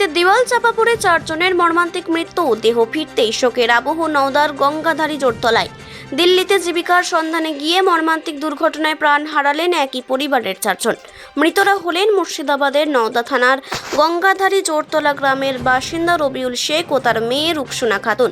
দিল্লিতে দেওয়াল চাপা পড়ে 4 জনের মর্মান্তিক মৃত্যু। দেহ ফিরতেই শোকের আবহ নওদার গঙ্গাধারী জোরতলায়। দিল্লিতে জীবিকার সন্ধানে গিয়ে মর্মান্তিক দুর্ঘটনায় প্রাণ হারালেন একই পরিবারের 4 জন। মৃতরা হলেন মুর্শিদাবাদের নওদা থানার গঙ্গাধারী জোরতলা গ্রামের বাসিন্দা রবিউল শেখ ও তার মেয়ে রুকসুনা খাতুন।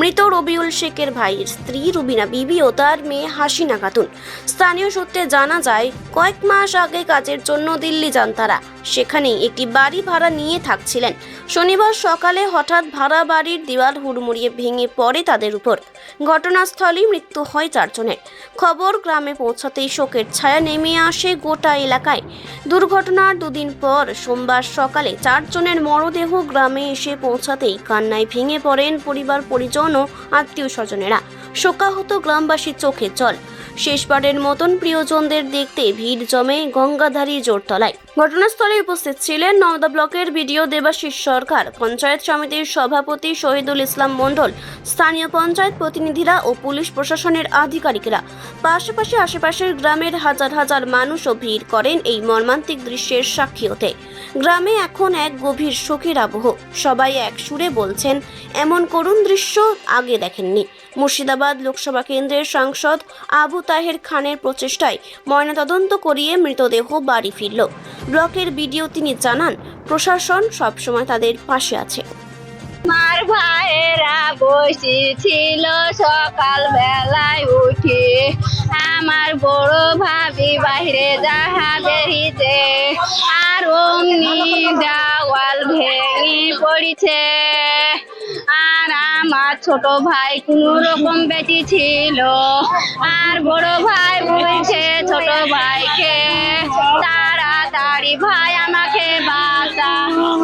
মৃত রবিউল শেখের ভাইয়ের স্ত্রী রুবিনা বিবি ও তার মেয়ে হাসিনা খাতুন। স্থানীয় সূত্রে জানা যায়, কয়েক মাস আগে কাজের জন্য দিল্লি যান তারা। সেখানেই একটি বাড়ি ভাড়া নিয়ে থাকছিলেন। শনিবার সকালে হঠাৎ ভাড়া বাড়ির দেওয়াল হুড়মুড়িয়ে ভেঙে পড়ে তাদের উপর। ঘটনাস্থলেই মৃত্যু হয় 4 জনের। খবর গ্রামে পৌঁছাতেই শোকের ছায়া নেমে আসে গোটা এলাকায়। দুর্ঘটনার 2 দিন পর সোমবার সকালে 4 জনের মরদেহ গ্রামে এসে পৌঁছাতেই কান্নায় ভেঙে পড়েন পরিবার পরিজন ও আত্মীয় স্বজনেরা। শোকাহত গ্রামবাসীর চোখে জল। শেষবারের মতন প্রিয়জনদের দেখতে ভিড় জমে গঙ্গাধারী জোরতলায়। ঘটনাস্থলে উপস্থিত ছিলেন নওদা ব্লকের বিডিও দেবাশিস সরকার, পঞ্চায়েত সমিতির সভাপতি শহীদুল ইসলাম মণ্ডল, স্থানীয় পঞ্চায়েত প্রতিনিধিরা ও পুলিশ প্রশাসনের আধিকারিকরা। পাশাপাশি আশেপাশের গ্রামের হাজার হাজার মানুষও ভিড় করেন এই মর্মান্তিক দৃশ্যের সাক্ষী হতে। গ্রামে এখন এক গভীর শোকের আবহ। সবাই এক সুরে বলছেন, এমন করুণ দৃশ্য আগে দেখেননি। মুর্শিদাবাদ লোকসভা কেন্দ্রের সাংসদ আবু তাহের খানের প্রচেষ্টায় ময়নাতদন্ত করিয়ে মৃতদেহ বাড়ি ফিরল। ব্লকের বিডিও তিনি জানান, প্রশাসন সবসময় তাদের পাশে আছে। আমার ভাইয়েরা বসেছিল সকাল বেলায় উঠে, আমার বড় ভাবি বাইরে যাহা বেরিয়েছে, আর অমনি দেওয়াল ভেঙে পড়েছে। আর আমার ছোট ভাই কোন রকম বেঁচে ছিল, আর বড় ভাই বলছে ছোট ভাইকে, তাড়াতাড়ি ভাই আমাকে বাঁচা।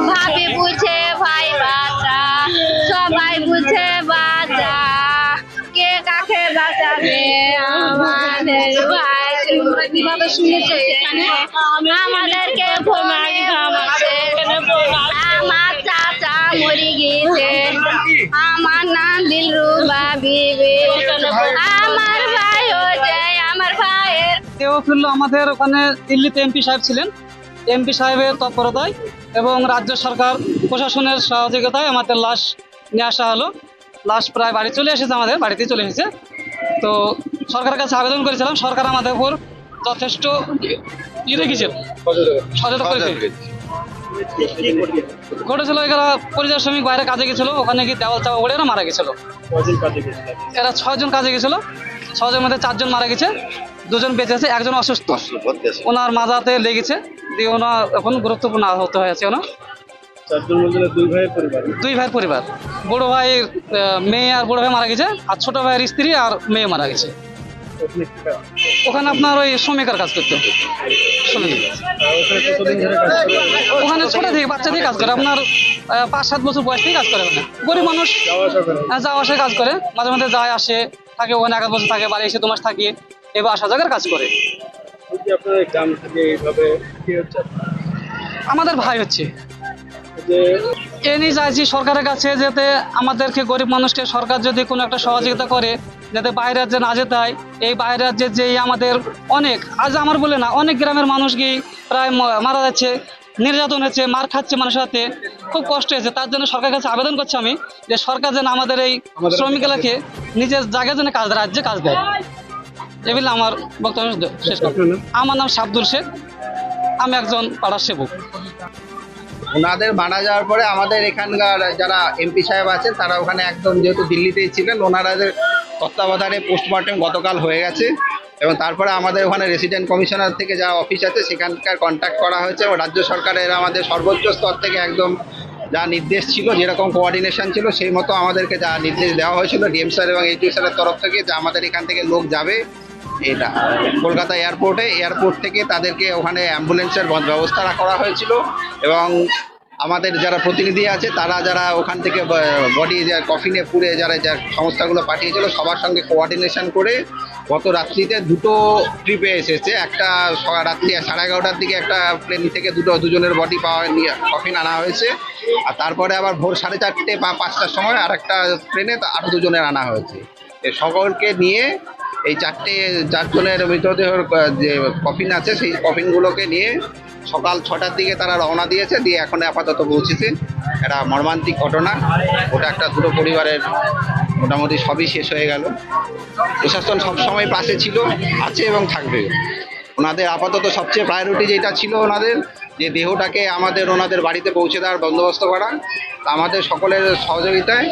ভাবি বুঝে ভাই বাঁচা, সবাই বুঝে বাঁচা, কে কাকে বাঁচাবে? আমাদের ভাই কিভাবে শুনেছে আমাদেরকে আমার চাচা মরে গিয়েছে, আমার নাম দিলরুবা বিবি, আমার ভাই হচ্ছে আমার ভাইয়ের। দেহ ফিরল আমাদের ওখানে দিল্লিতে এমপি সাহেব ছিলেন। এমপি সাহেবের তৎপরতায় এবং রাজ্য সরকার প্রশাসনের সহযোগিতায় আমাদের লাশ নিয়ে আসা হলো। লাশ প্রায় বাড়ি চলে এসেছে, আমাদের বাড়িতেই চলে এসেছে। তো সরকারের কাছে আবেদন করেছিলাম, সরকার আমাদের উপর যথেষ্ট রেখেছিল, সচেতন করেছে। ঘটেছিল এরা পরিযায়ী শ্রমিক বাইরে কাজে গেছিল, ওখানে গিয়ে দেওয়াল চাপা পড়ে এরা মারা গেছিল। এরা 6 জন কাজে গেছিল, 6 জনের মধ্যে 4 জন মারা গেছে, 2 জন বেঁচে আছে, 1 জন অসুস্থ। ওনার মাজাতে লেগেছে, দিয়ে ওনার এখন গুরুত্বপূর্ণ আহত হয়ে আছে। ওনার 2 ভাইয়ের পরিবার, বড় ভাইয়ের মেয়ে আর বড় ভাই মারা গেছে, আর ছোট ভাইয়ের স্ত্রী আর মেয়ে মারা গেছে। ওখানে আপনার ওই শ্রমিকের কাজ করতে, ওখানে ছোট থেকে বাচ্চা দিয়ে কাজ করে, আপনার 5-7 বছর বয়স থেকে কাজ করে। ওখানে গরিব মানুষ যাওয়া আসে কাজ করে, মাঝে মাঝে যায় আসে থাকে, ওখানে 1 বছর থাকে, বাড়ি এসে 2 মাস থাকে, এবার আসা জায়গার কাজ করে। আমাদের ভাই হচ্ছে এ নিয়ে চাইছি সরকারের কাছে, যাতে আমাদেরকে গরিব মানুষকে সরকার যদি কোনো একটা সহযোগিতা করে, যাতে বাইরে রাজ্যে না যেতে হয়। এই বাইরে রাজ্যে যে আমাদের অনেক, আজ আমার বলে না, অনেক গ্রামের মানুষ গিয়ে প্রায় মারা যাচ্ছে, নির্যাতন হচ্ছে, মার খাচ্ছে মানুষের হাতে, খুব কষ্ট হয়েছে। তার জন্য সরকারের কাছে আবেদন করছি আমি, যে সরকার যেন আমাদের এই শ্রমিকগুলোকে নিজের জায়গায় যেন কাজ দেয়, রাজ্যে কাজ দেয়। এগুলো আমার বক্তব্য শেষ করব। আমার নাম শাব্দুল শেখ, আমি একজন পাড়ার সেবক। ওনাদের মারা যাওয়ার পরে আমাদের এখানকার যারা এমপি সাহেব আছেন তারা ওখানে একদম, যেহেতু দিল্লিতেই ছিলেন, ওনাদের তত্ত্বাবধানে পোস্টমর্টেম গতকাল হয়ে গেছে। এবং তারপরে আমাদের ওখানে রেসিডেন্ট কমিশনার থেকে যা অফিস আছে সেখানকার কন্ট্যাক্ট করা হয়েছে, এবং রাজ্য সরকারের আমাদের সর্বোচ্চ স্তর থেকে একদম যা নির্দেশ ছিল, যেরকম কোঅর্ডিনেশন ছিল, সেই মতো আমাদেরকে যা নির্দেশ দেওয়া হয়েছিল ডিএম স্যার এবং এইচডিও স্যারের তরফ থেকে, যে আমাদের এখান থেকে লোক যাবে এটা কলকাতা এয়ারপোর্ট থেকে তাদেরকে ওখানে অ্যাম্বুলেন্সের ব্যবস্থা করা হয়েছিল। এবং আমাদের যারা প্রতিনিধি আছে তারা যারা ওখান থেকে বডি কফিনে পুড়ে যারা সংস্থাগুলো পাঠিয়েছিল, সবার সঙ্গে কোঅর্ডিনেশন করে গত রাত্রিতে 2টো ট্রিপে এসেছে। একটা রাত্রি 11:30টার দিকে একটা প্লেন থেকে দুজনের বডি নিয়ে কফিন আনা হয়েছে, আর তারপরে আবার ভোর 4:30 বা 5টার সময় আর একটা প্লেনে আরও 2 জনের আনা হয়েছে। সকলকে নিয়ে এই চারজনের মৃতদেহের যে কফিন আছে সেই কফিনগুলোকে নিয়ে সকাল 6টার দিকে তারা রওনা দিয়েছে, দিয়ে এখন আপাতত পৌঁছেছে। একটা মর্মান্তিক ঘটনা, ওটা একটা দুটো পরিবারের মোটামুটি সবই শেষ হয়ে গেল। প্রশাসন সবসময় পাশে ছিল, আছে এবং থাকবে। ওনাদের আপাতত সবচেয়ে প্রায়োরিটি যেটা ছিল ওনাদের, যে দেহটাকে ওনাদের বাড়িতে পৌঁছে দেওয়ার বন্দোবস্ত করা। আমাদের সকলের সহযোগিতায়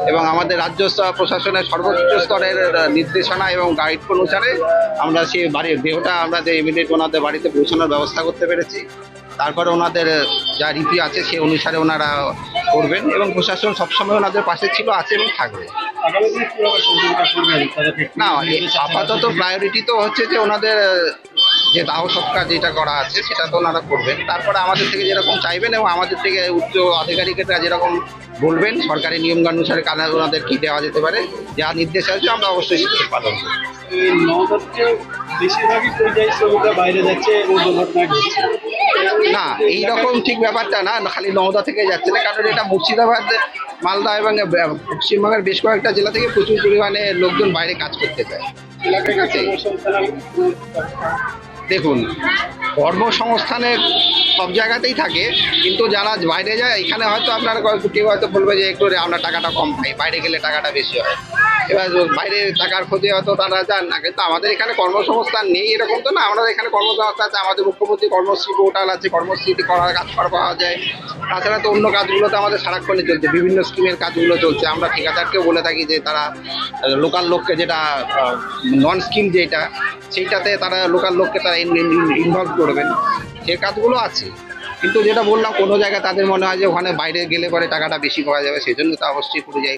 এবং আমাদের রাজ্য প্রশাসনের সর্বোচ্চ স্তরের নির্দেশনা এবং গাইড অনুসারে আমরা সেই দেহটা আমরা যে ইমিডিয়েট ওনাদের বাড়িতে পৌঁছানোর ব্যবস্থা করতে পেরেছি। তারপরে ওনাদের যা রীতি আছে সে অনুসারে ওনারা করবেন এবং প্রশাসন সবসময় ওনাদের পাশে ছিল, আছে এবং থাকবে। না, আপাতত প্রায়োরিটি তো হচ্ছে যে ওনাদের যে দাহ সৎকার যেটা করা আছে সেটা তো ওনারা করবেন। তারপরে আমাদের থেকে যেরকম চাইবেন এবং আমাদের থেকে উচ্চ আধিকারিকরা যেরকম বলবেন সরকারি নিয়মকানুন অনুসারে ওনাদের কি দেওয়া যেতে পারে, যা নির্দেশ আছে আমরা অবশ্যই সেটা পালন করব। বেশিরভাগই পরিযায়ী শ্রমিকরা বাইরে যাচ্ছে এবং দুর্ঘটনায় ঘটছে। না, এইরকম ঠিক ব্যাপারটা না, খালি নওদা থেকে যাচ্ছে না, কারণ এটা মুর্শিদাবাদ, মালদা এবং পশ্চিমবঙ্গের বেশ কয়েকটা জেলা থেকে প্রচুর পরিমাণে লোকজন বাইরে কাজ করতে চায়। ঠিক আছে, দেখুন কর্মসংস্থানের সব জায়গাতেই থাকে, কিন্তু যারা বাইরে যায় এখানে হয়তো আপনার কেউ হয়তো বলবে যে একটু আমরা টাকাটা কম পাই, বাইরে গেলে টাকাটা বেশি হয়। এবার বাইরে টাকার খোঁজে হয়তো তারা যান না, কিন্তু আমাদের এখানে কর্মসংস্থান নেই এরকম তো না। আমাদের এখানে কর্মসংস্থান আছে, আমাদের মুখ্যমন্ত্রী কর্মশ্রী পোর্টাল আছে, কর্মশ্রী করার কাজ করা পাওয়া যায়। তাছাড়া তো অন্য কাজগুলোতে আমাদের সারাক্ষণই চলছে, বিভিন্ন স্কিমের কাজগুলো চলছে। আমরা ঠিকাদারকেও বলে থাকি যে তারা লোকাল লোককে, যেটা নন স্কিম যেটা, সেইটাতে তারা লোকাল লোককে তারা ইনভলভ করবেন, সে কাজগুলো আছে। কিন্তু যেটা বললাম, কোনো জায়গায় তাদের মনে হয় যে ওখানে বাইরে গেলে পরে টাকাটা বেশি পাওয়া যাবে, সেই জন্য তো অবশ্যই পরিযায়ী